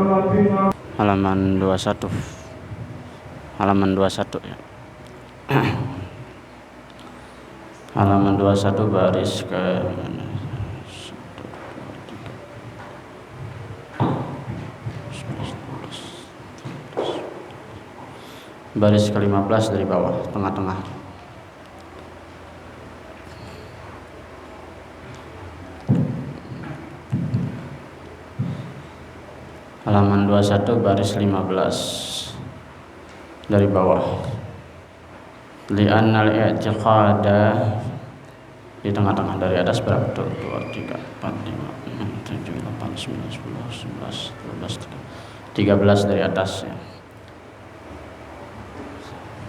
halaman 21 ya. Halaman 21 baris ke baris ke-15 dari bawah, tengah-tengah. Halaman 21 baris 15 dari bawah. Li'annal i'tiqada, di tengah-tengah dari atas berapa tuh? 2, 3, 4, 5, 6, 7, 8, 9, 10, 11, 12, 13 dari atas ya.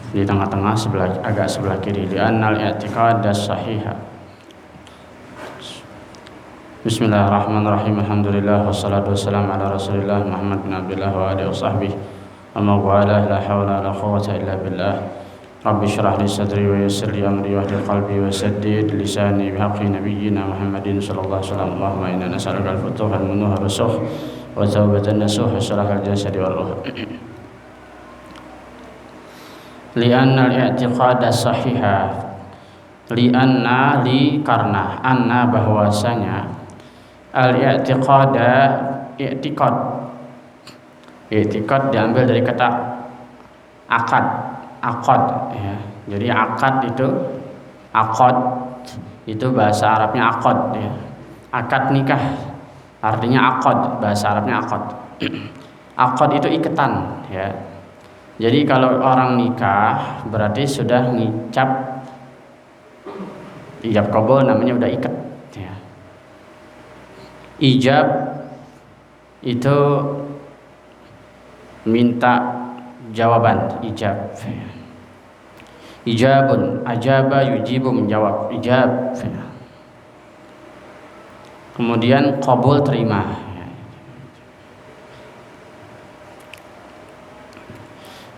Di tengah-tengah agak sebelah kiri. Li'annal i'tiqada sahiha. Bismillahirrahmanirrahim. Alhamdulillah wassalatu wassalamu ala Rasulillah Muhammad bin Abdullah wa alihi washabbihi. Amma ba'da, la haula wala quwwata illa billah. Rabbi shrah li sadri wa yassir li amri wahdil qalbi wa saddid lisani bihaqqi nabiyyina Muhammadin sallallahu alaihi wasallam. Allahumma inna nas'aluka al-futuha al-munuha rusuh wa tawbatan nasuh wa syrah al-jasadi wal ruh. Li'anna al-i'tiqada sahiha. Li'anna li karena anna bahwasanya al-i'tiqada i'tiqad diambil dari kata akad ya. Jadi akad itu bahasa Arabnya akad ya. Akad nikah artinya akad, bahasa Arabnya akad. Akad itu ikatan ya. Jadi kalau orang nikah berarti sudah ngicap ijab qabul, namanya udah ikat ya. Ijab itu minta jawaban, ijab. Ijabun, ajaba yujibu, menjawab, ijab. Kemudian qabul, terima.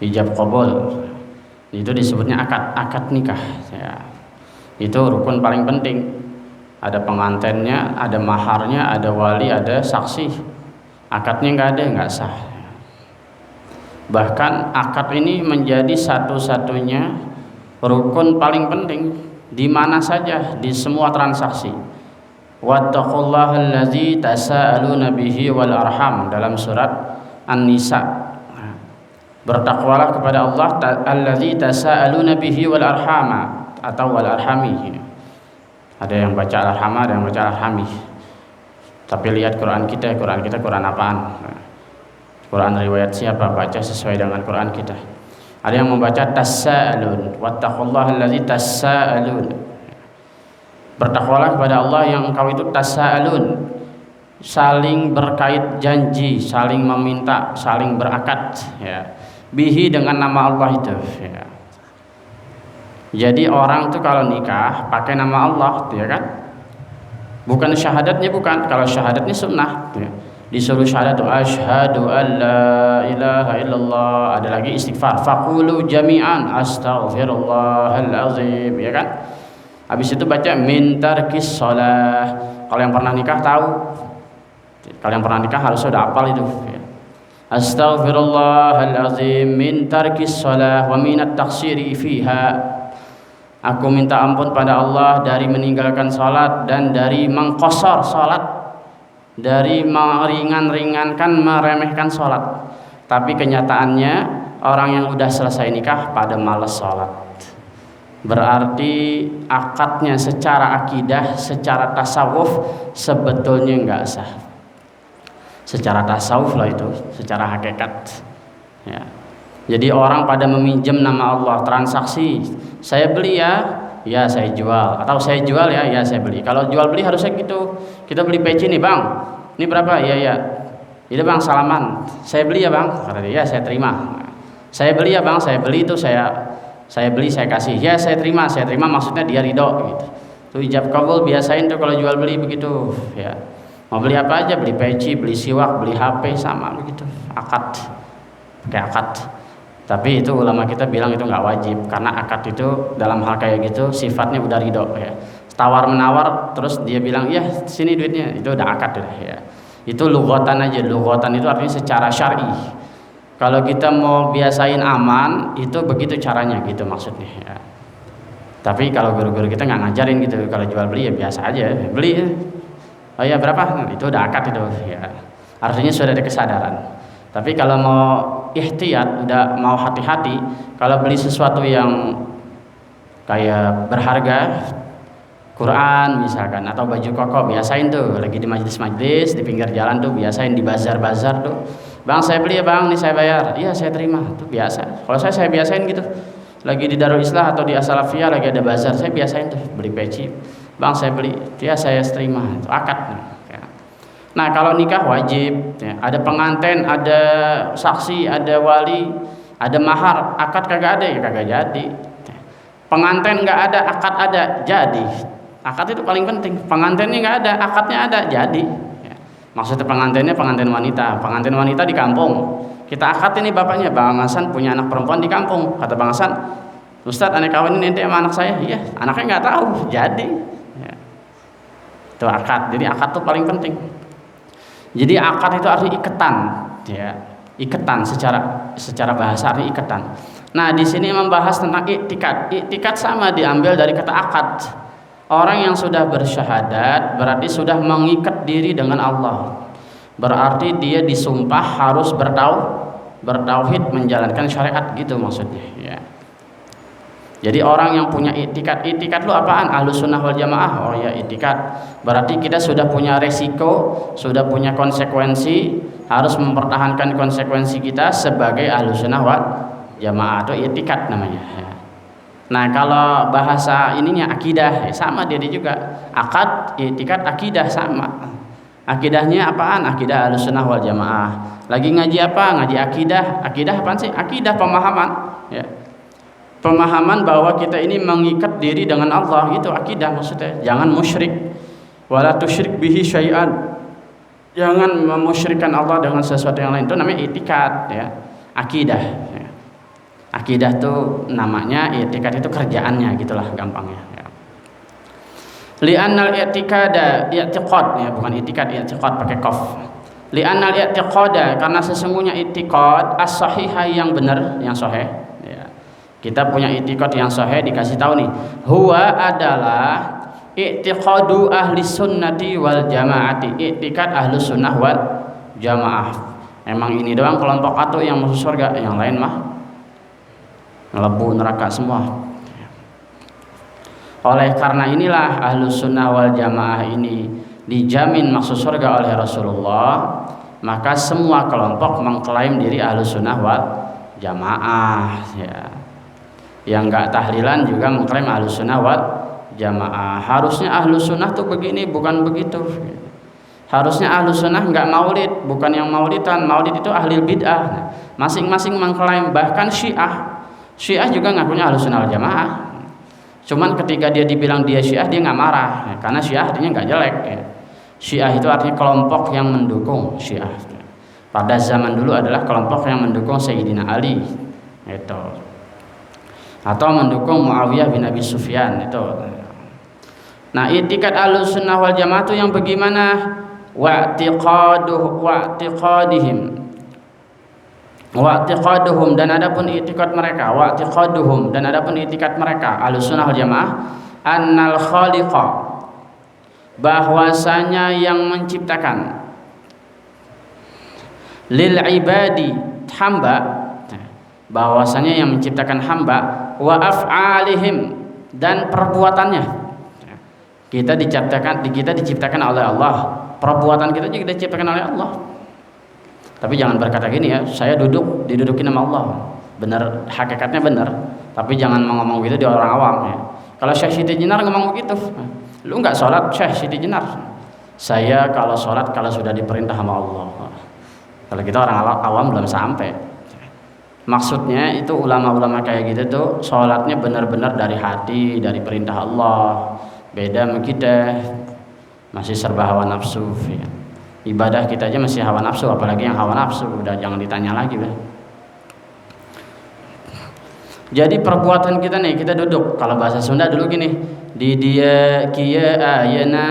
Ijab qabul itu disebutnya akad nikah ya. Itu rukun paling penting. Ada pengantennya, ada maharnya, ada wali, ada saksi. Akadnya nggak sah. Bahkan akad ini menjadi satu-satunya rukun paling penting di mana saja, di semua transaksi. Wattaqullaha allazi tasaaluna bihi wal arham, dalam surat An-Nisa. Bertakwalah kepada Allah allazi tasaaluna bihi wal arhama, atau wal arhami. Ada yang baca al-arhama, ada yang baca al-arhami. Tapi lihat Quran kita Quran apaan? Quran riwayat siapa? Baca sesuai dengan Quran kita. Ada yang membaca tasaalun, wattaqullaha allazi tasaalun. Bertakwalah kepada Allah yang engkau itu tasaalun, saling berkait janji, saling meminta, saling berakad ya. Bihi, dengan nama Allah itu ya. Jadi orang tuh kalau nikah pakai nama Allah, ya kan? Bukan syahadatnya, bukan. Kalau syahadatnya sunnah, ya. Disuruh syahadat, asyhadu an la ilaha illallah. Ada lagi istighfar, faqulu jami'an astaghfirullahal azim, ya kan? Habis itu baca min tarkis shalah. Kalau yang pernah nikah tahu. Kalau yang pernah nikah harus sudah hafal itu, ya. Astaghfirullahal azim min tarkis shalah wa minat taqsiri fiha. Aku minta ampun pada Allah dari meninggalkan salat dan dari mengqasar salat, dari meringankan, meremehkan salat. Tapi kenyataannya orang yang udah selesai nikah pada malas salat. Berarti akadnya secara akidah, secara tasawuf sebetulnya enggak sah. Secara tasawuf lah itu, secara hakikat ya. Jadi orang pada meminjam nama Allah, transaksi, saya beli ya saya jual, atau saya jual ya saya beli. Kalau jual beli harusnya gitu. Kita beli peci nih bang, ini berapa? Ya ini bang, salaman, saya beli ya bang, kata dia, ya saya terima. Saya beli ya bang, saya beli itu saya beli, saya kasih, ya saya terima, maksudnya dia ridho gitu. Itu ijab qabul, biasain tuh kalau jual beli begitu ya. Mau beli apa aja, beli peci, beli siwak, beli HP, sama begitu. Akad, pakai akad. Tapi itu ulama kita bilang itu nggak wajib, karena akad itu dalam hal kayak gitu sifatnya udah ridho ya. Tawar menawar terus dia bilang ya sini duitnya, itu udah akad udah ya. Itu lughatan aja. Lughatan itu artinya secara syar'i. Kalau kita mau biasain aman, itu begitu caranya gitu maksudnya ya. Tapi kalau guru-guru kita nggak ngajarin gitu. Kalau jual beli ya biasa aja, beli ya. Oh ya berapa? Itu udah akad itu ya. Artinya sudah ada kesadaran. Tapi kalau mau ihtiyat, udah mau hati-hati, kalau beli sesuatu yang kayak berharga, Quran misalkan atau baju koko, biasain tuh lagi di majelis-majelis di pinggir jalan tuh, biasain di bazar-bazar tuh, bang saya beli ya bang, nih saya bayar, iya saya terima, tuh biasa. Kalau saya biasain gitu, lagi di Darul Islah atau di As-Salafiyah lagi ada bazar, saya biasain tuh beli peci, bang saya beli, ya saya terima, itu akad. Nah kalau nikah wajib ya, ada pengantin, ada saksi, ada wali, ada mahar. Akad kagak ada ya kagak jadi. Pengantin nggak ada, akad ada, jadi. Akad itu paling penting. Pengantinnya nggak ada, akadnya ada, jadi ya. Maksudnya pengantinnya pengantin wanita. Pengantin wanita di kampung, kita akad ini bapaknya, Bang Hasan punya anak perempuan di kampung. Kata Bang Hasan, Ustadz aneh kawin ini nanti sama anak saya. Iya, anaknya nggak tahu, jadi ya. Itu akad. Jadi akad itu paling penting. Jadi akad itu artinya ikatan, ya, ikatan secara bahasa artinya ikatan. Nah di sini membahas tentang iktikad. Iktikad sama diambil dari kata akad. Orang yang sudah bersyahadat berarti sudah mengikat diri dengan Allah. Berarti dia disumpah harus bertauhid menjalankan syariat gitu maksudnya. Ya. Jadi orang yang punya iktikad lu apaan? Ahlus sunnah wal jamaah. Oh ya iktikad. Berarti kita sudah punya resiko, sudah punya konsekuensi, harus mempertahankan konsekuensi kita sebagai ahlus sunnah wal jamaah. Itu iktikad namanya. Ya. Nah kalau bahasa ininya akidah, ya sama dia juga. Akad, iktikad, akidah sama. Akidahnya apaan? Akidah ahlus sunnah wal jamaah. Lagi ngaji apa? Ngaji akidah. Akidah apaan sih? Akidah pemahaman. Ya. Pemahaman bahwa kita ini mengikat diri dengan Allah, itu akidah maksudnya. Jangan musyrik, wala tusyrik bihi syai'an. Jangan memusyrikkan Allah dengan sesuatu yang lain. Itu namanya i'tikad ya. Akidah ya. Akidah itu namanya, i'tikad itu kerjaannya gitulah gampangnya ya. Li'annal i'tikada i'tiqad ya, bukan i'tikad, i'tiqad pakai qaf. Li'annal i'tiqada, karena sesungguhnya i'tiqad as-sahihah yang benar, yang sahih. Kita punya i'tiqad yang sahih, dikasih tahu nih, huwa adalah i'tiqadu ahli sunnati wal jamaati, i'tiqad ahli sunnah wal jamaah. Emang ini doang kelompok atu yang masuk surga, yang lain mah ngelebu neraka semua. Oleh karena inilah ahli sunnah wal jamaah ini dijamin masuk surga oleh Rasulullah, maka semua kelompok mengklaim diri ahli sunnah wal jamaah ya. Yang enggak tahlilan juga mengklaim ahlus sunnah wal jamaah. Harusnya ahlus sunnah tuh begini, bukan begitu. Harusnya ahlus sunnah enggak maulid, bukan yang maulidan. Maulid itu ahli bid'ah. Nah, masing-masing mengklaim, bahkan Syiah juga ngakunya ahlus sunnah wal jamaah. Cuman ketika dia dibilang dia Syiah, dia nggak marah ya, karena Syiah artinya nggak jelek ya. Syiah itu artinya kelompok yang mendukung Syiah. Pada zaman dulu adalah kelompok yang mendukung Sayyidina Ali itu, atau mendukung Muawiyah bin Abi Sufyan itu. Nah, i'tikad ahlus sunnah wal jamaah itu yang bagaimana? Wa'tiqaduhum dan adapun i'tikad mereka, wa'tiqaduhum dan adapun i'tikad mereka ahlus sunnah wal jamaah, annal khaliqa, bahwasanya yang menciptakan, lil ibadi, hamba, bahwasanya yang menciptakan hamba, wa af'alihim, dan perbuatannya. Kita diciptakan oleh Allah, perbuatan kita juga diciptakan oleh Allah. Tapi jangan berkata gini ya, saya didudukin sama Allah. Benar, hakikatnya benar, tapi jangan ngomong gitu di orang awam ya. Kalau Syekh Siti Jenar ngomong begitu, lu nggak sholat Syekh Siti Jenar. Saya kalau sholat kalau sudah diperintah sama Allah. Kalau kita orang awam belum sampai. Maksudnya itu ulama-ulama kayak gitu tuh sholatnya benar-benar dari hati, dari perintah Allah. Beda sama kita, masih serba hawa nafsu ya. Ibadah kita aja masih hawa nafsu, apalagi yang hawa nafsu udah jangan ditanya lagi lah. Jadi perbuatan kita nih, kita duduk, kalau bahasa Sunda dulu gini, di dia kia ayana,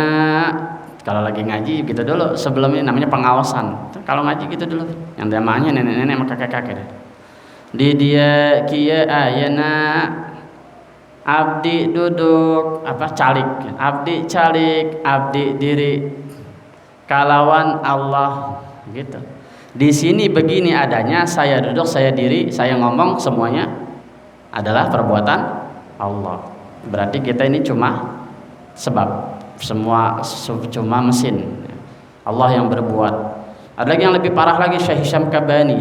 Kalau lagi ngaji gitu dulu, sebelum ini namanya pengawasan. Kalau ngaji gitu dulu, yang namanya nenek-nenek sama kakek-kakek. Di dia kieu ayeuna abdi duduk calik, abdi calik, abdi diri kalawan Allah gitu. Di sini begini adanya, saya duduk, saya diri, saya ngomong, semuanya adalah perbuatan Allah. Berarti kita ini cuma sebab, semua cuma mesin. Allah yang berbuat. Ada lagi yang lebih parah lagi, Syekh Hisham Kabani.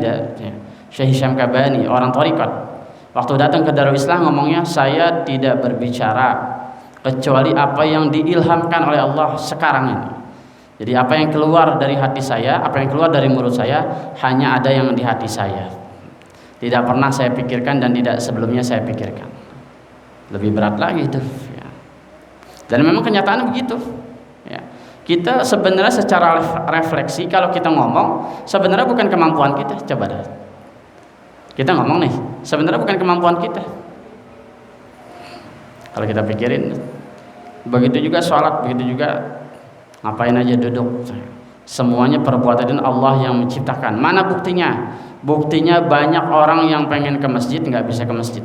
Syekh Hisham Kabani, orang thariqat. Waktu datang ke Darul Islah ngomongnya, saya tidak berbicara kecuali apa yang diilhamkan oleh Allah sekarang ini. Jadi apa yang keluar dari hati saya, apa yang keluar dari mulut saya, hanya ada yang di hati saya. Tidak pernah saya pikirkan dan tidak sebelumnya saya pikirkan. Lebih berat lagi itu. Ya. Dan memang kenyataan begitu. Ya. Kita sebenarnya secara refleksi kalau kita ngomong, sebenarnya bukan kemampuan kita. Coba dah. Kita ngomong nih, sebenarnya bukan kemampuan kita. Kalau kita pikirin, begitu juga sholat, begitu juga ngapain aja duduk, semuanya perbuatan Allah yang menciptakan. Mana buktinya? Buktinya banyak orang yang pengen ke masjid nggak bisa ke masjid,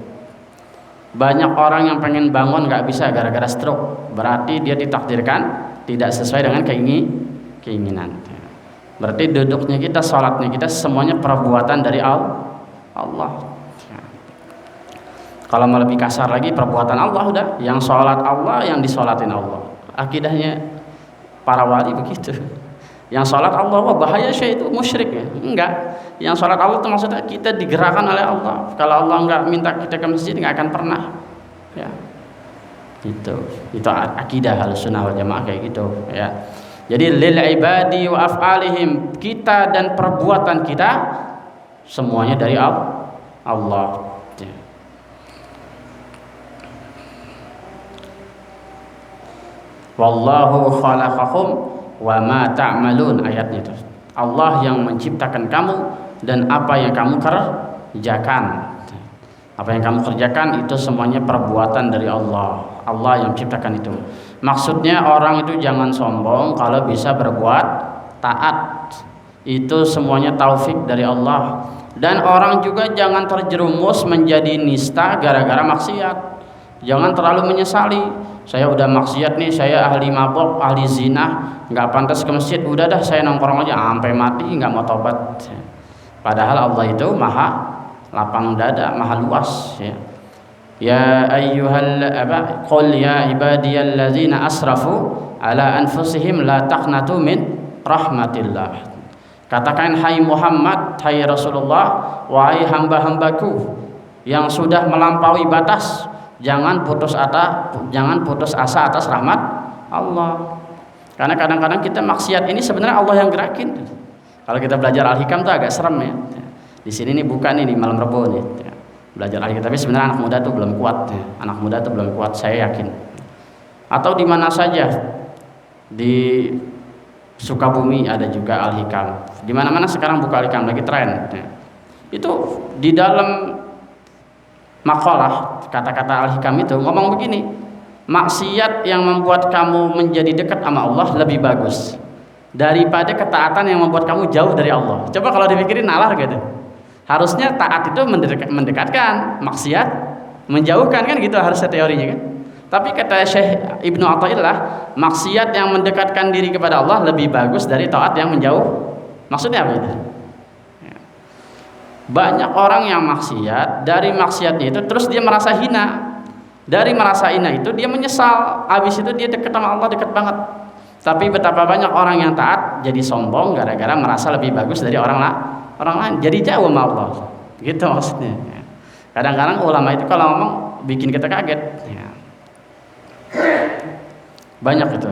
banyak orang yang pengen bangun nggak bisa gara-gara stroke. Berarti dia ditakdirkan tidak sesuai dengan keinginan. Berarti duduknya kita, sholatnya kita, semuanya perbuatan dari Allah. Kalau mau lebih kasar lagi, perbuatan Allah udah, yang sholat Allah, yang disolatin Allah. Akidahnya para wali begitu. Yang sholat Allah, wah bahaya sih itu, musyrik ya. Enggak. Yang sholat Allah itu maksudnya kita digerakkan oleh Allah. Kalau Allah enggak minta kita ke masjid, enggak akan pernah. Ya. Itu akidah Ahlussunnah wal Jamaah kayak gitu, ya. Jadi lil ibadi wa af'alihim, kita dan perbuatan kita semuanya dari Allah. Ya. Wallahu khalaqakum wa ma ta'malun, ayatnya itu. Allah yang menciptakan kamu dan apa yang kamu kerjakan. Apa yang kamu kerjakan itu semuanya perbuatan dari Allah. Allah yang menciptakan itu. Maksudnya orang itu jangan sombong kalau bisa berbuat taat. Itu semuanya taufik dari Allah. Dan orang juga jangan terjerumus menjadi nista gara-gara maksiat. Jangan terlalu menyesali. Saya udah maksiat nih, saya ahli mabok, ahli zina, nggak pantas ke masjid, udah dah saya nongkrong aja sampai mati, nggak mau tobat. Padahal Allah itu maha lapang dada, maha luas. Ya ayyuhal qul ya ibadiyalladzina asrafu ala anfusihim la taqnatu min rahmatillah. Katakan hai Muhammad, hai Rasulullah, wahai hamba-hambaku yang sudah melampaui batas, jangan putus asa atas rahmat Allah. Karena kadang-kadang kita maksiat ini sebenarnya Allah yang gerakin. Kalau kita belajar Al-Hikam tuh agak serem ya. Di sini nih bukan nih di malam Rebo nih. Belajar Al-Hikam, tapi sebenarnya anak muda tuh belum kuat. Anak muda tuh belum kuat, saya yakin. Atau di mana saja, di Sukabumi ada juga Al-Hikam. Di mana-mana sekarang buka Al-Hikam, lagi tren. Itu di dalam makalah kata-kata Al-Hikam itu ngomong begini, maksiat yang membuat kamu menjadi dekat sama Allah lebih bagus daripada ketaatan yang membuat kamu jauh dari Allah. Coba kalau dipikirin nalar gitu. Harusnya taat itu mendekatkan, maksiat menjauhkan, kan gitu harusnya teorinya kan. Tapi kata Syekh Ibnu Athaillah, maksiat yang mendekatkan diri kepada Allah lebih bagus dari taat yang menjauh. Maksudnya apa itu? Banyak orang yang maksiat, dari maksiatnya itu terus dia merasa hina. Dari merasa hina itu dia menyesal, habis itu dia dekat sama Allah, dekat banget. Tapi betapa banyak orang yang taat jadi sombong gara-gara merasa lebih bagus dari orang lain, jadi jauh sama Allah. Gitu maksudnya. Kadang-kadang ulama itu kalau ngomong bikin kita kaget. Banyak itu.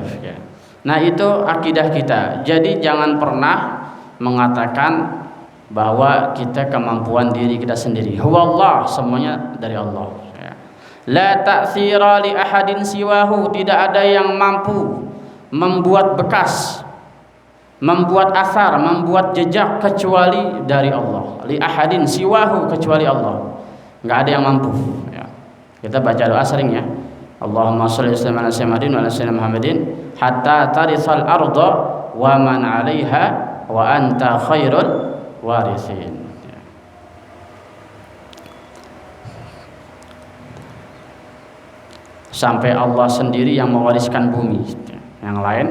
Nah itu akidah kita. Jadi jangan pernah mengatakan bahwa kita kemampuan diri kita sendiri. Huwallah, semuanya dari Allah. La ta'thira li ahadin siwahu, tidak ada yang mampu membuat bekas, membuat asar, membuat jejak kecuali dari Allah. Li ahadin siwahu, kecuali Allah. Enggak ada yang mampu. Kita baca doa sering ya. Allahumma sholli ala Muhammadin wa ala Muhammadin hatta tarisal arda wa man 'alaiha wa anta khairul warithin. Sampai Allah sendiri yang mewariskan bumi, yang lain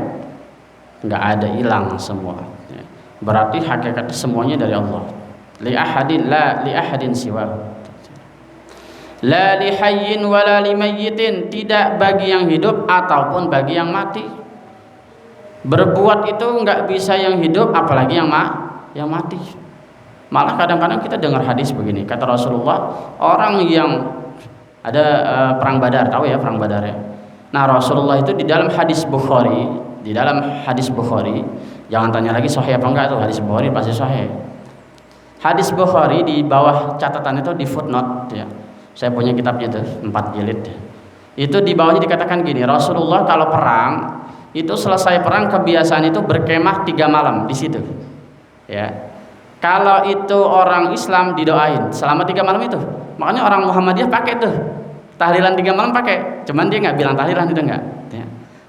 nggak ada, hilang semua. Berarti hakikat semuanya dari Allah. Li ahadin siwa. La li hayyin wala li mayyitin, tidak bagi yang hidup ataupun bagi yang mati. Berbuat itu nggak bisa yang hidup apalagi yang mati. Malah kadang-kadang kita dengar hadis begini, kata Rasulullah, orang yang ada perang Badar, tahu ya perang Badar ya. Nah, Rasulullah itu di dalam hadis Bukhari, jangan tanya lagi sahih apa enggak, tuh hadis Bukhari pasti sahih. Hadis Bukhari di bawah catatan itu di footnote ya. Saya punya kitabnya tuh 4 jilid. Itu di bawahnya dikatakan gini, Rasulullah kalau perang itu selesai perang kebiasaan itu berkemah 3 malam di situ. Ya. Kalau itu orang Islam didoain selama 3 malam itu. Makanya orang Muhammadiyah pakai tuh tahlilan 3 malam pakai. Cuman dia nggak bilang tahlilan itu enggak. Ya.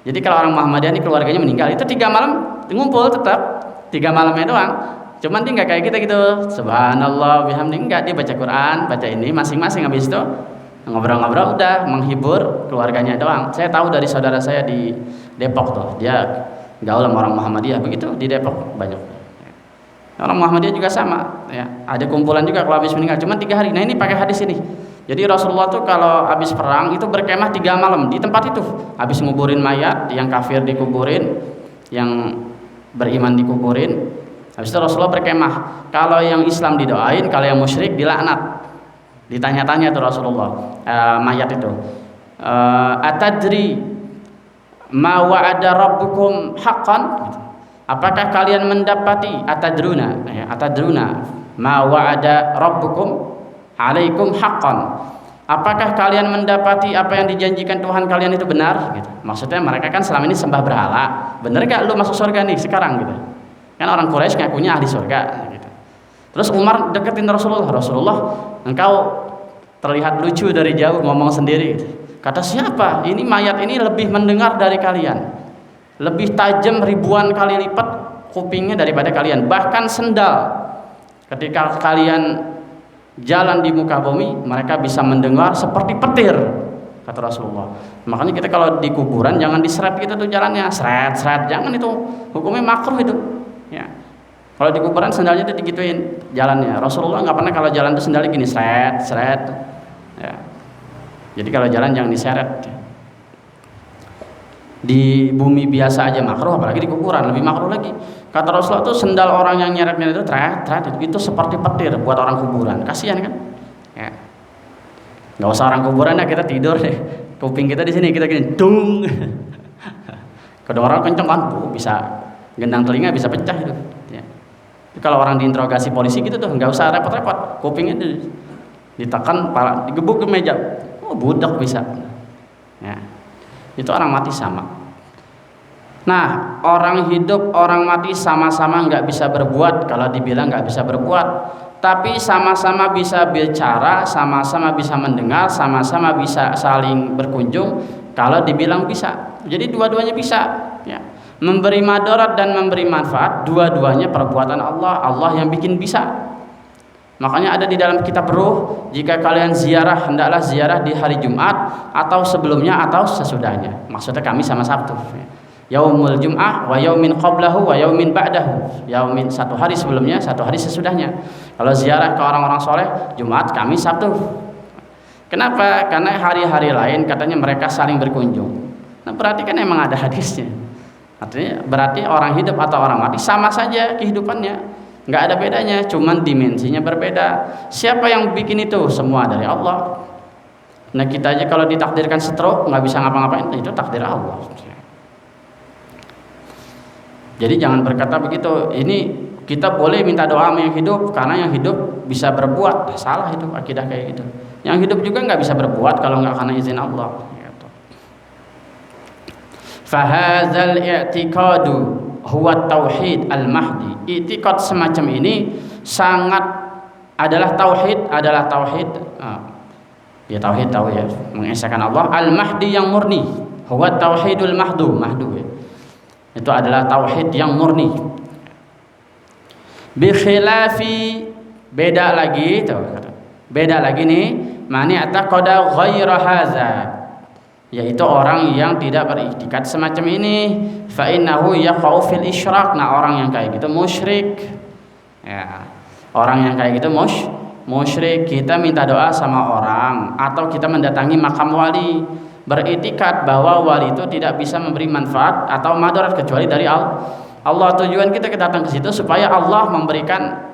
Jadi kalau orang Muhammadiyah ini keluarganya meninggal itu 3 malam ngumpul tetap 3 malamnya doang. Cuman dia nggak kayak kita gitu, subhanallah bihamdi, enggak, dia baca Quran, baca ini masing-masing, habis itu ngobrol-ngobrol udah menghibur keluarganya doang. Saya tahu dari saudara saya di Depok tuh, dia gaul sama orang Muhammadiyah begitu di Depok banyak. Orang Muhammadiyah juga sama, ya. Ada kumpulan juga kalau habis meninggal, cuman 3 hari. Nah ini pakai hadis ini. Jadi Rasulullah tuh kalau habis perang itu berkemah 3 malam di tempat itu, habis nguburin mayat, yang kafir dikuburin, yang beriman dikuburin. Habis itu Rasulullah berkemah. Kalau yang Islam didoain, kalau yang musyrik dilaknat. Ditanya-tanya tuh Rasulullah mayat itu. Atadri ma wa'ada rabbukum haqqan? Apakah kalian mendapati atadruna ma wa'ada rabbukum alaikum haqqan? Apakah kalian mendapati apa yang dijanjikan Tuhan kalian itu benar? Gitu. Maksudnya mereka kan selama ini sembah berhala. Benar gak lu masuk surga nih sekarang gitu? Kan orang Quraisy ngakunya ahli surga gitu. Terus Umar deketin Rasulullah, engkau terlihat lucu dari jauh ngomong sendiri gitu. Kata siapa? Ini mayat ini lebih mendengar dari kalian, lebih tajam ribuan kali lipat kupingnya daripada kalian. Bahkan sendal ketika kalian jalan di muka bumi mereka bisa mendengar seperti petir, kata Rasulullah. Makanya kita kalau di kuburan jangan diseret gitu tuh jalannya, seret, jangan, itu hukumnya makruh itu. Ya. Kalau di kuburan sendalnya itu digituin jalannya. Rasulullah nggak pernah kalau jalan itu sendalnya gini seret. Ya. Jadi kalau jalan jangan diseret. Di bumi biasa aja makruh, apalagi di kuburan lebih makruh lagi. Kata Rasulullah itu sendal orang yang nyeretnya itu tret itu seperti petir buat orang kuburan. Kasihan kan? Ya. Nggak usah orang kuburan ya, kita tidur deh. Kuping kita di sini kita gini dung. Kedengaran kenceng kan, bisa gendang telinga bisa pecah itu. Ya. Kalau orang diinterogasi polisi gitu tuh nggak usah repot-repot, kupingnya ditekan, digebuk ke meja, budak bisa. Ya. Itu orang mati sama. Nah, orang hidup, orang mati sama-sama nggak bisa berbuat. Kalau dibilang nggak bisa berbuat, tapi sama-sama bisa bicara, sama-sama bisa mendengar, sama-sama bisa saling berkunjung. Kalau dibilang bisa, jadi dua-duanya bisa. Ya. Memberi madarat dan memberi manfaat, dua-duanya perbuatan Allah. Allah yang bikin bisa. Makanya ada di dalam kitab Ruh, jika kalian ziarah, hendaklah ziarah di hari Jumat atau sebelumnya atau sesudahnya. Maksudnya kami sama Sabtu. Yaumul Jum'ah wa yaumin qablahu wa yaumin ba'dahu. Yaumin satu hari sebelumnya, satu hari sesudahnya. Kalau ziarah ke orang-orang soleh, Jumat, Kamis, Sabtu. Kenapa? Karena hari-hari lain katanya mereka saling berkunjung. Nah, berarti kan emang ada hadisnya. Artinya berarti orang hidup atau orang mati sama saja kehidupannya, nggak ada bedanya, cuman dimensinya berbeda. Siapa yang bikin itu? Semua dari Allah. Nah kita aja kalau ditakdirkan stroke nggak bisa ngapa-ngapain, itu takdir Allah. Jadi jangan berkata begitu. Ini kita boleh minta doa sama yang hidup karena yang hidup bisa berbuat. Salah itu akidah kayak gitu. Yang hidup juga nggak bisa berbuat kalau nggak karena izin Allah. Fahadzal i'tiqadu huwa tauhid al-mahdi. I'tiqad semacam ini sangat adalah tauhid, ya tauhid tahu ya, mengesahkan Allah. Al-mahdi yang murni, huwa tauhidul mahdu ya. Itu adalah tauhid yang murni. Bi khilafi, beda lagi tuh. Beda lagi nih, mani ataqada ghaira hadza, yaitu orang yang tidak beriktikad semacam ini, fa innahu yaqau fil isyrak. Nah, orang yang kayak gitu musyrik. Ya. Orang yang kayak gitu musyrik. Kita minta doa sama orang atau kita mendatangi makam wali, beriktikad bahwa wali itu tidak bisa memberi manfaat atau madarat kecuali dari Allah. Tujuan kita datang ke situ supaya Allah memberikan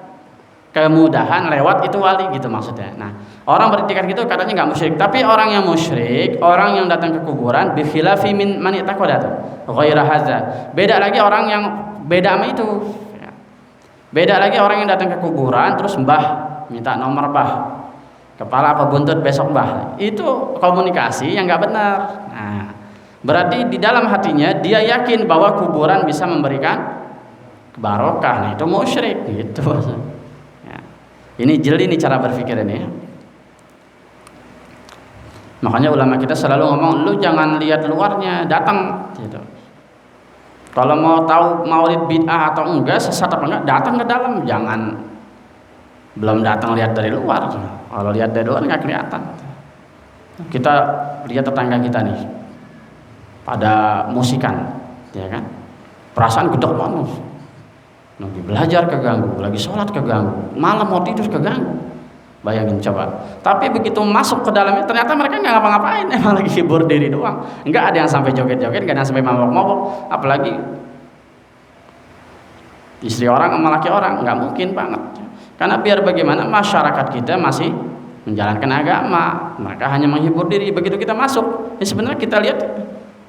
kemudahan lewat itu wali gitu maksudnya. Nah, orang beriktikad gitu katanya nggak musyrik. Tapi orang yang musyrik, orang yang datang ke kuburan, bi khilafi min man taqada ghaira hadza. Beda lagi orang yang beda sama itu. Beda lagi orang yang datang ke kuburan terus mbah minta nomor mbah, kepala apa buntut besok mbah. Itu komunikasi yang nggak benar. Nah, berarti di dalam hatinya dia yakin bahwa kuburan bisa memberikan barokah. Nah, itu musyrik gitu. Ini jeli nih cara berpikir ini. Makanya ulama kita selalu ngomong, lu jangan lihat luarnya, datang gitu. Kalau mau tahu maulid bid'ah atau enggak, sesat apa enggak, datang ke dalam. Jangan belum datang lihat dari luar. Kalau lihat dari luar nggak kelihatan. Kita lihat tetangga kita nih, pada musikan, ya kan? Perasaan gedek banget. Lagi belajar keganggu, lagi sholat keganggu, malam mau tidur keganggu. Bayangin coba. Tapi begitu masuk ke dalamnya, ternyata mereka nggak ngapa-ngapain, emang lagi hibur diri doang. Nggak ada yang sampai joget-joget, nggak ada yang sampai mabok-mabok. Apalagi istri orang sama laki orang, nggak mungkin banget. Karena biar bagaimana masyarakat kita masih menjalankan agama, mereka hanya menghibur diri. Begitu kita masuk, ya sebenarnya kita lihat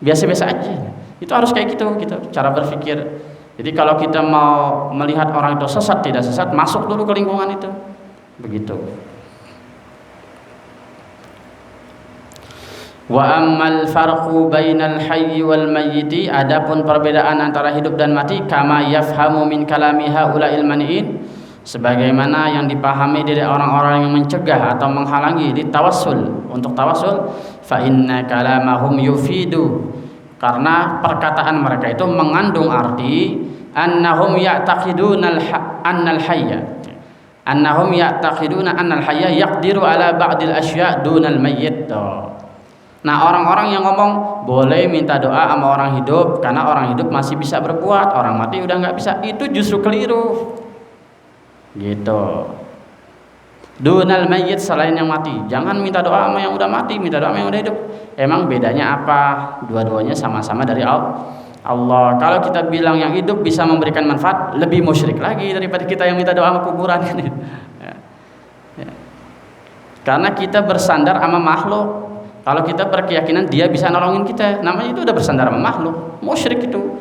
biasa-biasa aja. Itu harus kayak gitu cara berpikir. Jadi kalau kita mau melihat orang itu sesat tidak sesat, masuk dulu ke lingkungan itu. Begitu. Wa ammal farqu bainal hayyi wal mayyiti, adapun perbedaan antara hidup dan mati, kama yafhamu min kalami haula'il mani'in, sebagaimana yang dipahami dari orang-orang yang mencegah atau menghalangi di tawassul, untuk tawassul, fa inna kalamahum yufidu, karena perkataan mereka itu mengandung arti annahum ya'taqiduna annal hayya, annahum ya'taqiduna annal hayya yaqdiru ala ba'dil asya' dunal mayyit. Nah, orang-orang yang ngomong boleh minta doa sama orang hidup karena orang hidup masih bisa berbuat, orang mati udah nggak bisa, itu justru keliru gitu. Dunal mayyit, selain yang mati, jangan minta doa sama yang udah mati, minta doa sama yang udah hidup. Emang bedanya apa? Dua-duanya sama-sama dari Allah. Kalau kita bilang yang hidup bisa memberikan manfaat, lebih musyrik lagi daripada kita yang minta doa sama kuburan. Ya. Karena kita bersandar sama makhluk. Kalau kita berkeyakinan dia bisa nolongin kita, namanya itu udah bersandar sama makhluk, musyrik itu.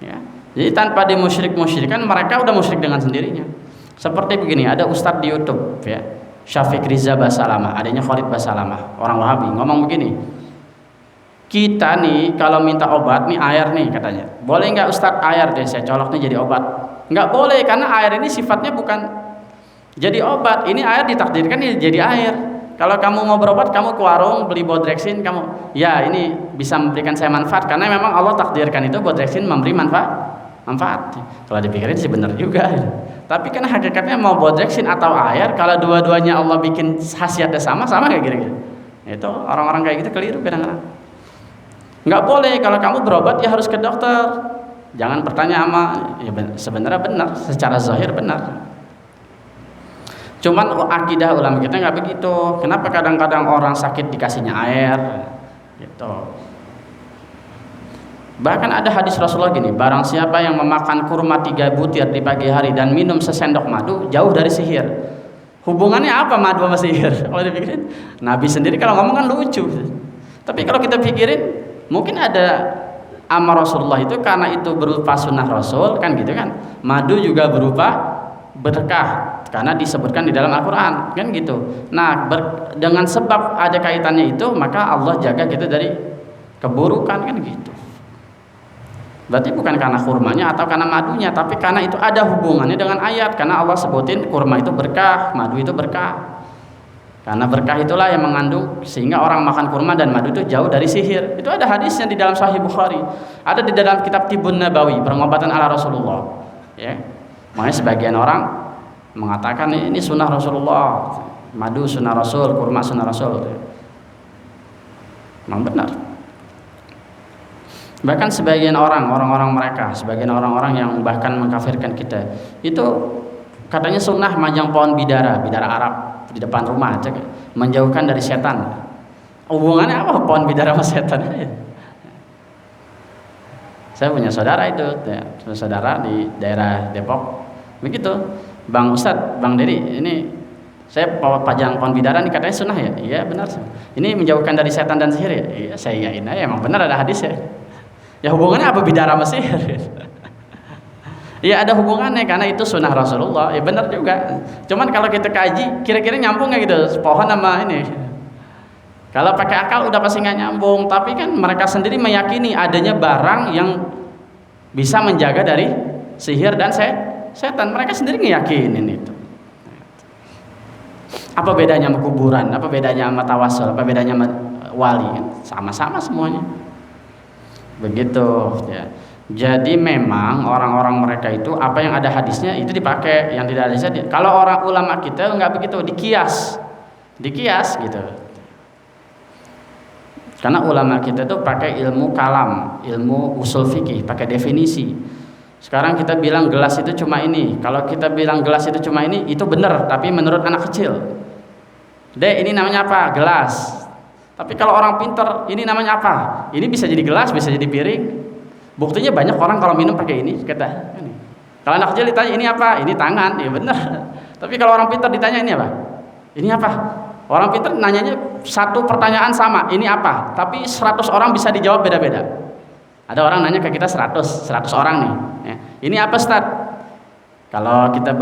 Ya. Jadi tanpa dimusyrik-musyrikan, mereka udah musyrik dengan sendirinya. Seperti begini, ada ustadz di YouTube, ya, Syafiq Riza Basalamah, adanya Khalid Basalamah, orang Wahabi, ngomong begini. Kita nih kalau minta obat nih, air nih katanya, boleh nggak Ustadz air deh saya colok nih jadi obat? Nggak boleh, karena air ini sifatnya bukan jadi obat. Ini air ditakdirkan jadi air. Kalau kamu mau berobat, kamu ke warung beli Bodrexin, kamu ya ini bisa memberikan saya manfaat karena memang Allah takdirkan itu Bodrexin memberi manfaat. Kalau dipikirin sih benar juga. Tapi kan hakikatnya mau Bodrexin atau air, kalau dua-duanya Allah bikin khasiatnya sama kayak gini. Itu orang-orang kayak gitu keliru kadang-kadang. Nggak boleh, kalau kamu berobat ya harus ke dokter. Jangan bertanya sama, ya sebenarnya benar, secara zahir benar. Cuman akidah ulama kita nggak begitu. Kenapa kadang-kadang orang sakit dikasihnya air gitu. Bahkan ada hadis Rasulullah gini, barang siapa yang memakan kurma 3 butir di pagi hari dan minum sesendok madu, jauh dari sihir. Hubungannya apa madu sama sihir? Kalau dipikirin, Nabi sendiri kalau ngomong kan lucu. Tapi kalau kita pikirin, mungkin ada amar Rasulullah itu karena itu berupa sunnah Rasul kan gitu kan. Madu juga berupa berkah karena disebutkan di dalam Al-Quran kan gitu. Nah dengan sebab ada kaitannya itu, maka Allah jaga kita dari keburukan kan gitu. Berarti bukan karena kurmanya atau karena madunya, tapi karena itu ada hubungannya dengan ayat, karena Allah sebutin kurma itu berkah, madu itu berkah. Karena berkah itulah yang mengandung sehingga orang makan kurma dan madu itu jauh dari sihir. Itu ada hadisnya di dalam Sahih Bukhari, ada di dalam kitab Tibbun Nabawi, pengobatan ala Rasulullah. Ya, makanya sebagian orang mengatakan ini sunnah Rasulullah, madu sunnah Rasul, kurma sunnah Rasul. Memang benar. Bahkan sebagian orang-orang mereka, sebagian orang-orang yang bahkan mengkafirkan kita, itu katanya sunnah manjang pohon bidara Arab di depan rumah, menjauhkan dari setan. Hubungannya apa pohon bidara sama setan? Saya punya saudara itu, saudara di daerah Depok, begitu. Bang Ustadz, Bang Dedi, ini saya pajang pohon bidara ini katanya sunnah ya? Iya benar. Ini menjauhkan dari setan dan sihir ya? Iya, saya yakin aja, emang benar ada hadis ya. Ya hubungannya apa bidara sama sihir? Ya ada hubungannya karena itu sunnah Rasulullah. Ya benar juga. Cuman kalau kita kaji, kira-kira nyambung nggak gitu pohon sama ini? Kalau pakai akal udah pasti nggak nyambung. Tapi kan mereka sendiri meyakini adanya barang yang bisa menjaga dari sihir dan setan. Mereka sendiri ngeyakinin itu. Apa bedanya sama kuburan? Apa bedanya sama tawasul? Apa bedanya sama wali? Sama-sama semuanya. Begitu ya. Jadi memang orang-orang mereka itu apa yang ada hadisnya itu dipakai, yang tidak ada hadisnya. Kalau orang ulama kita nggak begitu, dikias gitu. Karena ulama kita itu pakai ilmu kalam, ilmu usul fikih, pakai definisi. Sekarang kita bilang gelas itu cuma ini. Kalau kita bilang gelas itu cuma ini, itu benar. Tapi menurut anak kecil, Dek, ini namanya apa? Gelas. Tapi kalau orang pinter, ini namanya apa? Ini bisa jadi gelas, bisa jadi piring. Buktinya banyak orang kalau minum pakai ini, kata. Kalau anak kecil ditanya ini apa? Ini tangan, ya benar. Tapi kalau orang pintar ditanya ini apa? Ini apa? Orang pintar nanyanya satu pertanyaan sama, ini apa? Tapi 100 orang bisa dijawab beda-beda. Ada orang nanya ke kita 100 orang nih. Ya. Ini apa, Ustaz? Kalau kita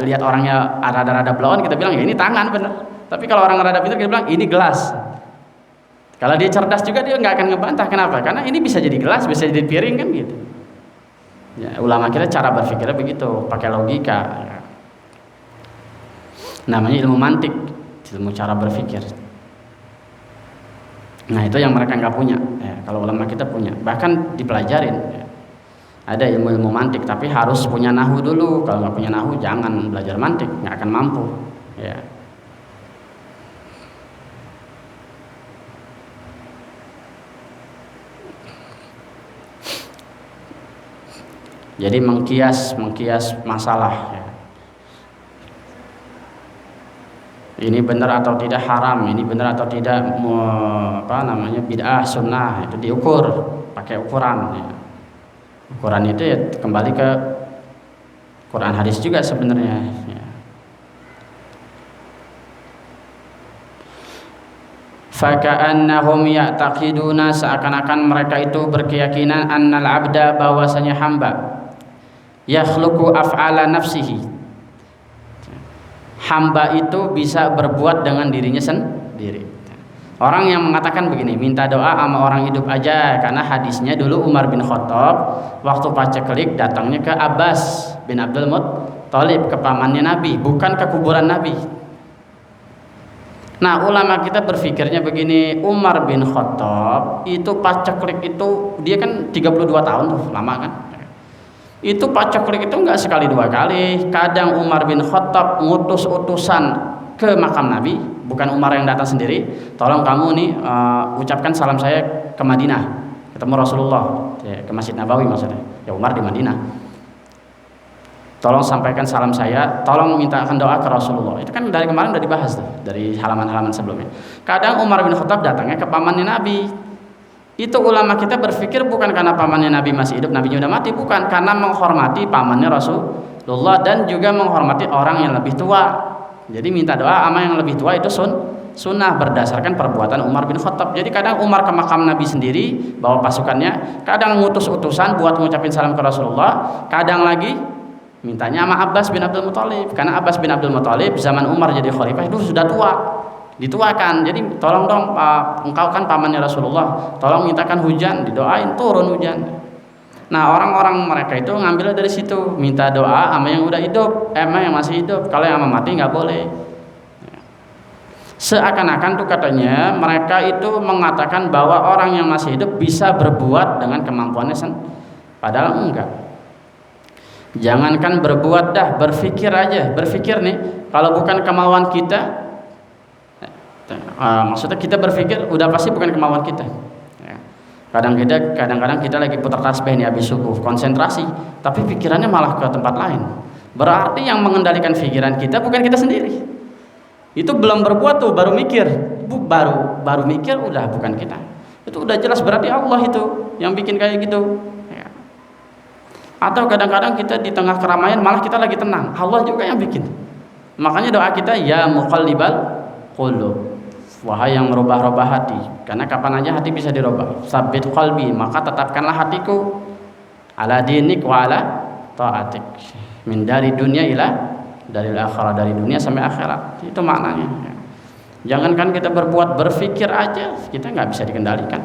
lihat orangnya rada-rada blown, kita bilang ya ini tangan, benar. Tapi kalau orang rada pintar kita bilang ini gelas. Kalau dia cerdas juga dia nggak akan ngebantah. Kenapa? Karena ini bisa jadi gelas, bisa jadi piring kan gitu. Ya, ulama kita cara berpikirnya begitu, pakai logika. Ya. Namanya ilmu mantik, ilmu cara berpikir. Nah itu yang mereka nggak punya. Ya, kalau ulama kita punya, bahkan dipelajarin. Ya. Ada ilmu mantik, tapi harus punya nahu dulu. Kalau nggak punya nahu, jangan belajar mantik, nggak akan mampu. Ya. Jadi mengkias masalah ya. Ini benar atau tidak haram, ini benar atau tidak bid'ah sunnah, itu diukur pakai ukuran ya. Ukuran itu ya kembali ke Quran hadis juga sebenarnya ya. Faka'annahum ya'taqiduna, seakan-akan mereka itu berkeyakinan annal abda, bahwasanya hamba yakhluqu af'ala nafsihi, hamba itu bisa berbuat dengan dirinya sendiri. Orang yang mengatakan begini, minta doa sama orang hidup aja, karena hadisnya dulu Umar bin Khattab waktu paceklik datangnya ke Abbas bin Abdul Muttalib, ke pamannya Nabi, bukan ke kuburan Nabi. Nah ulama kita berpikirnya begini, Umar bin Khattab itu paceklik itu dia kan 32 tahun tuh, lama kan. Itu paceklik itu enggak sekali dua kali. Kadang Umar bin Khattab ngutus utusan ke makam Nabi, bukan Umar yang datang sendiri. Tolong kamu nih ucapkan salam saya ke Madinah, ketemu Rasulullah ya, ke Masjid Nabawi maksudnya. Ya Umar di Madinah. Tolong sampaikan salam saya, tolong mintakan doa ke Rasulullah. Itu kan dari kemarin udah dibahas tuh, dari halaman-halaman sebelumnya. Kadang Umar bin Khattab datangnya ke pamannya Nabi. Itu ulama kita berpikir bukan karena pamannya Nabi masih hidup, Nabinya udah mati, bukan, karena menghormati pamannya Rasulullah dan juga menghormati orang yang lebih tua. Jadi minta doa sama yang lebih tua itu sunnah berdasarkan perbuatan Umar bin Khattab. Jadi kadang Umar ke makam Nabi sendiri bawa pasukannya, kadang ngutus utusan buat ngucapin salam ke Rasulullah, kadang lagi mintanya sama Abbas bin Abdul Muttalib, karena Abbas bin Abdul Muttalib zaman Umar jadi khalifah itu sudah tua, dituakan. Jadi tolong dong engkau kan pamannya Rasulullah, tolong mintakan hujan, didoain turun hujan. Nah orang-orang mereka itu ngambilnya dari situ, minta doa sama yang udah hidup, yang masih hidup. Kalau yang mati nggak boleh. Seakan-akan tuh katanya mereka itu mengatakan bahwa orang yang masih hidup bisa berbuat dengan kemampuannya sendiri. Padahal enggak. Jangankan berbuat dah, berpikir aja. Berpikir nih, kalau bukan kemauan kita, maksudnya kita berpikir udah pasti bukan kemauan kita. Kadang-kadang kita lagi putar tasbih nih habis subuh, konsentrasi, tapi pikirannya malah ke tempat lain. Berarti yang mengendalikan pikiran kita bukan kita sendiri. Itu belum berbuat tuh, baru mikir, baru mikir udah bukan kita. Itu udah jelas berarti Allah itu yang bikin kayak gitu. Ya. Atau kadang-kadang kita di tengah keramaian malah kita lagi tenang, Allah juga yang bikin. Makanya doa kita ya muqallibal qulub. Wahai yang merubah-rubah hati, karena kapan aja hati bisa dirubah. Sabbit qalbi, maka tetapkanlah hatiku ala dinik wa ala ta'atik. Min dari dunia ila dari akhirat, dari dunia sampai akhirat. Itu maknanya. Jangankan kita berbuat, berpikir aja kita nggak bisa dikendalikan.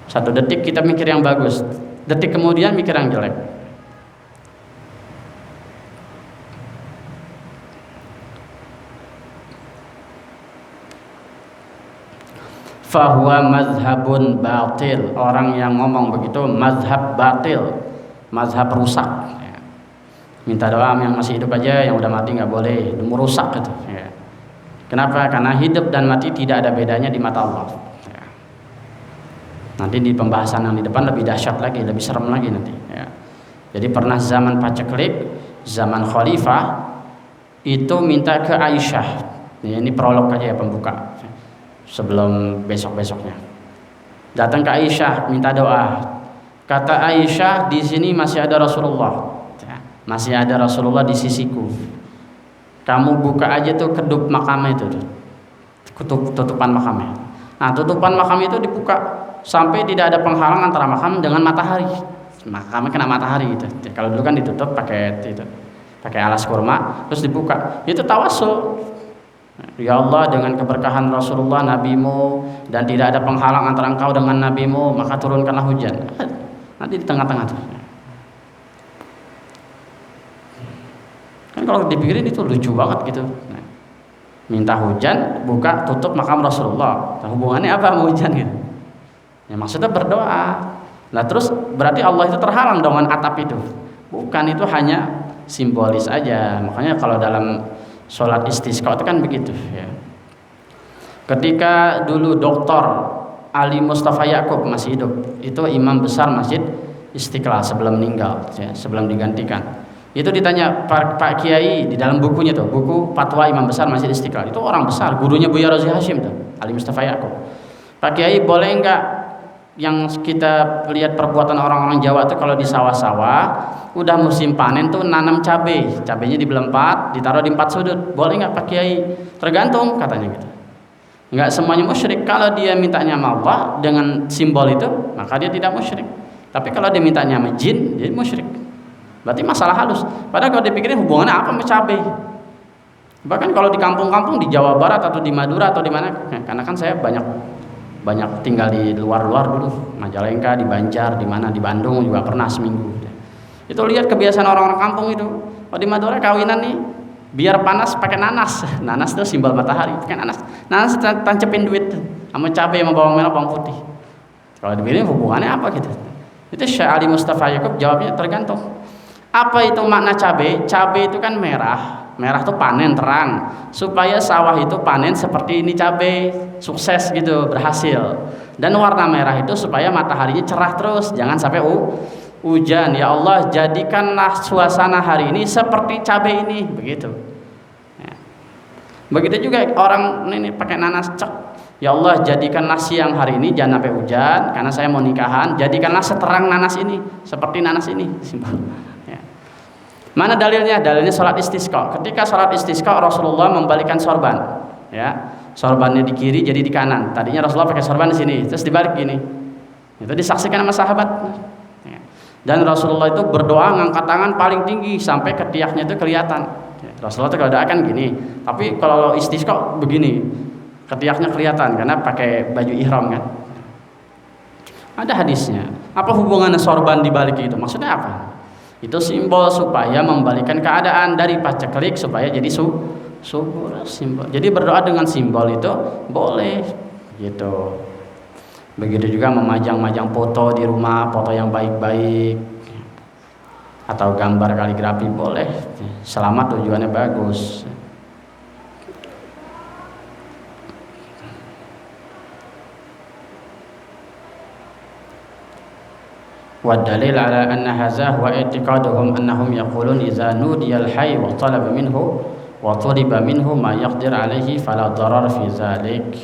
Satu detik kita mikir yang bagus, detik kemudian mikir yang jelek. Fahuwa mazhabun batil. Orang yang ngomong begitu mazhab batil, mazhab rusak. Minta doa yang masih hidup aja, yang udah mati nggak boleh, merusak gitu. Kenapa? Karena hidup dan mati tidak ada bedanya di mata Allah. Nanti di pembahasan yang di depan lebih dahsyat lagi, lebih serem lagi nanti. Jadi pernah zaman paceklik, zaman khalifah itu minta ke Aisyah. Ini prolog aja ya, pembuka. Sebelum besok-besoknya datang ke Aisyah minta doa. Kata Aisyah, di sini masih ada Rasulullah, masih ada Rasulullah di sisiku. Kamu buka aja tuh kedup makamnya itu, tutupan makamnya. Nah, tutupan makam itu dibuka sampai tidak ada penghalang antara makam dengan matahari. Makamnya kena matahari itu. Kalau dulu kan ditutup pakai itu, pakai alas kurma, terus dibuka. Itu tawasul. Ya Allah, dengan keberkahan Rasulullah nabimu dan tidak ada penghalang antara engkau dengan nabimu, maka turunkanlah hujan. Nanti di tengah-tengah tuh. Kan kalau dipikirin itu lucu banget gitu. Minta hujan, buka tutup makam Rasulullah. Nah, hubungannya apa sama hujan gitu? Ya maksudnya berdoa. Nah terus berarti Allah itu terhalang dengan atap itu? Bukan, itu hanya simbolis aja. Makanya kalau dalam sholat istisqa itu kan begitu ya. Ketika dulu Dr. Ali Mustafa Yaakob masih hidup, itu imam besar Masjid Istiqlal sebelum meninggal ya, sebelum digantikan. Itu ditanya Pak Kiai di dalam bukunya tuh, buku Fatwa Imam Besar Masjid Istiqlal. Itu orang besar, gurunya Buya Razi Hashim tuh, Ali Mustafa Yaakob. Pak Kiai, boleh enggak yang kita lihat perbuatan orang-orang Jawa tuh kalau di sawah-sawah udah musim panen tuh nanam cabai, cabainya dibelah 4, ditaruh di 4 sudut, boleh nggak Pak Kiai? Tergantung katanya gitu. Nggak semuanya musyrik. Kalau dia mintanya sama Allah dengan simbol itu, maka dia tidak musyrik. Tapi kalau dia mintanya sama jin, dia musyrik. Berarti masalah halus. Padahal kalau dipikirin hubungannya apa sama cabai? Bahkan kalau di kampung-kampung di Jawa Barat atau di Madura atau di mana, karena kan saya banyak tinggal di luar-luar dulu, Majalengka, di Banjar, di mana, di Bandung juga pernah seminggu. Itu lihat kebiasaan orang-orang kampung itu. Kalau di Madura kawinan nih, biar panas pakai nanas. Nanas itu simbol matahari, pakai nanas. Nanas tancepin duit sama cabai, sama bawang merah, bawang putih. Kalau dibilang hubungannya apa gitu? Itu Syekh Ali Mustafa Yaakob jawabnya tergantung. Apa itu makna cabai? Cabai itu kan merah. Merah itu panen terang, supaya sawah itu panen seperti ini cabai, sukses gitu, berhasil. Dan warna merah itu supaya mataharinya cerah terus, jangan sampai hujan. Ya Allah, jadikanlah suasana hari ini seperti cabai ini, begitu. Ya. Begitu juga orang ini pakai nanas, cek. Ya Allah, jadikanlah siang hari ini jangan sampai hujan, karena saya mau nikahan. Jadikanlah seterang nanas ini, seperti nanas ini, simpel. Mana dalilnya? Dalilnya sholat istisqa. Ketika sholat istisqa Rasulullah membalikan sorban, ya, sorbannya di kiri jadi di kanan. Tadinya Rasulullah pakai sorban di sini, terus dibalik gini. Itu disaksikan sama sahabat. Ya. Dan Rasulullah itu berdoa ngangkat tangan paling tinggi sampai ketiaknya itu kelihatan. Ya. Rasulullah itu kalau doa kan gini, tapi kalau istisqa begini, ketiaknya kelihatan karena pakai baju ihram kan. Ada hadisnya. Apa hubungannya sorban dibalik itu? Maksudnya apa? Itu simbol supaya membalikan keadaan dari paceklik supaya jadi subur simbol. Jadi berdoa dengan simbol itu boleh gitu. Begitu juga memajang-majang foto di rumah, foto yang baik-baik atau gambar kaligrafi boleh, selama tujuannya bagus. والدليل على أن هذا هو اعتقادهم أنهم يقولون إذا نودي الحي وطلب منه ما يقدر عليه فلا ضرر في ذلك.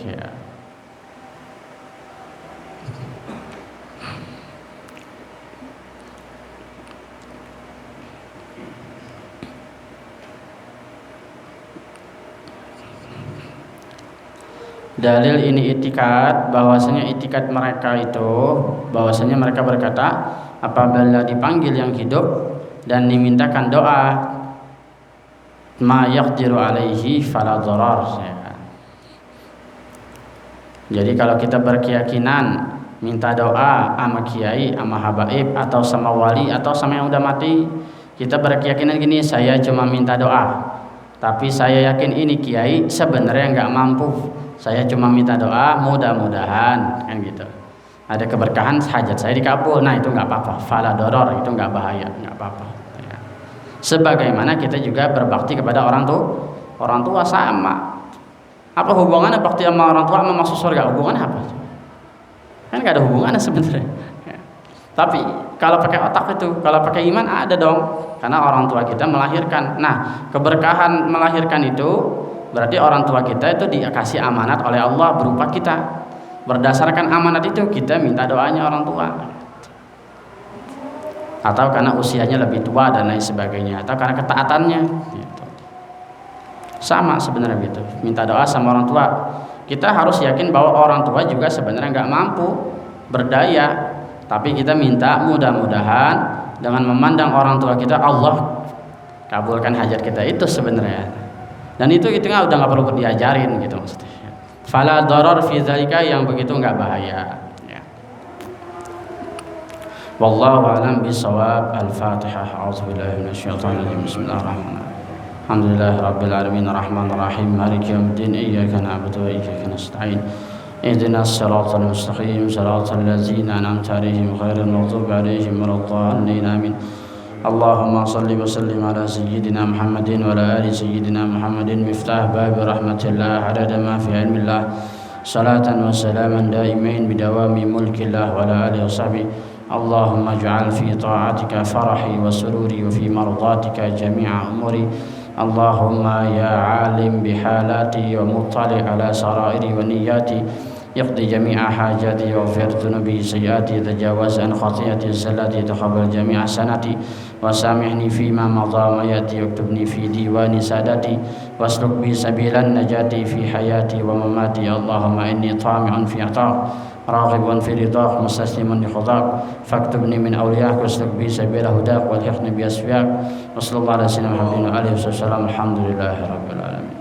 Dalil ini itikad, bahwasanya itikad mereka itu, bahwasanya mereka berkata apabila dipanggil yang hidup dan dimintakan doa, ma yaqdiru alaihi fala dharar. Jadi kalau kita berkeyakinan minta doa sama kiai, sama habaib atau sama wali atau sama yang udah mati, kita berkeyakinan gini, saya cuma minta doa, tapi saya yakin ini kiai sebenarnya nggak mampu. Saya cuma minta doa, mudah-mudahan kan gitu. Ada keberkahan hajat saya dikabul. Nah, itu nggak apa-apa. Fala doror, itu nggak bahaya, nggak apa-apa. Ya. Sebagaimana kita juga berbakti kepada orang tua sama. Apa hubungannya bakti sama orang tua sama masuk surga? Hubungannya apa? Kan nggak ada hubungannya sebenarnya. Ya. Tapi kalau pakai otak itu, kalau pakai iman ada dong. Karena orang tua kita melahirkan. Nah, keberkahan melahirkan itu berarti orang tua kita itu dikasih amanat oleh Allah berupa kita. Berdasarkan amanat itu kita minta doanya orang tua. Atau karena usianya lebih tua dan lain sebagainya, atau karena ketaatannya gitu. Sama sebenarnya gitu. Minta doa sama orang tua. Kita harus yakin bahwa orang tua juga sebenarnya nggak mampu berdaya, tapi kita minta mudah-mudahan dengan memandang orang tua kita, Allah kabulkan hajat kita, itu sebenarnya. Dan itu udah nggak perlu diajarin gitu maksudnya. Fala darar fi dzalika, yang begitu nggak bahaya. Ya. Wallahu a'lam bishawab. Al-Fatihah. A'udzubillahi minasyaitonir rajim. Bismillahirrahmanirrahim. Alhamdulillahirabbil alamin arrahmanir rahim maliki yaumiddin iyyaka na'budu wa iyyaka nasta'in. Ihdinas siratal mustaqim siratal ladzina an'amta 'alaihim ghairil maghdubi 'alaihim waladdallin. Amin. Allahumma salli wa sallim ala sayyidina Muhammadin wa ala ali sayyidina Muhammadin miftah bab rahmatillah adada ma fi ilmillah salatan wa salaman daimain bidawami mulkillah wa ala alihi wa sahbihi. Allahumma ij'al fi ta'atika farahi wa sururi wa fi mardatika jami'a umuri. Allahumma ya alim bihalati wa muttali ala sarairi wa niyyati يقضي جميع حاجاتي واغفر ذنوبي سيئاتي تجاوز عن خطيئتي زلاتي تقبل جميع حسناتي وسامحني فيما مضى ما يأتي واكتبني في ديوان سادتي واسلك بي سبيل النجاة في حياتي ومماتي. اللهم إني طامع في عطاك راغب في رضاك مستسلم لخضاك فاكتبني من أولياك واسلك بي سبيل هداك والحقني بأسفياك. وصلى الله على سيدنا محمد وعلى آله وسلم. الحمد لله رب العالمين.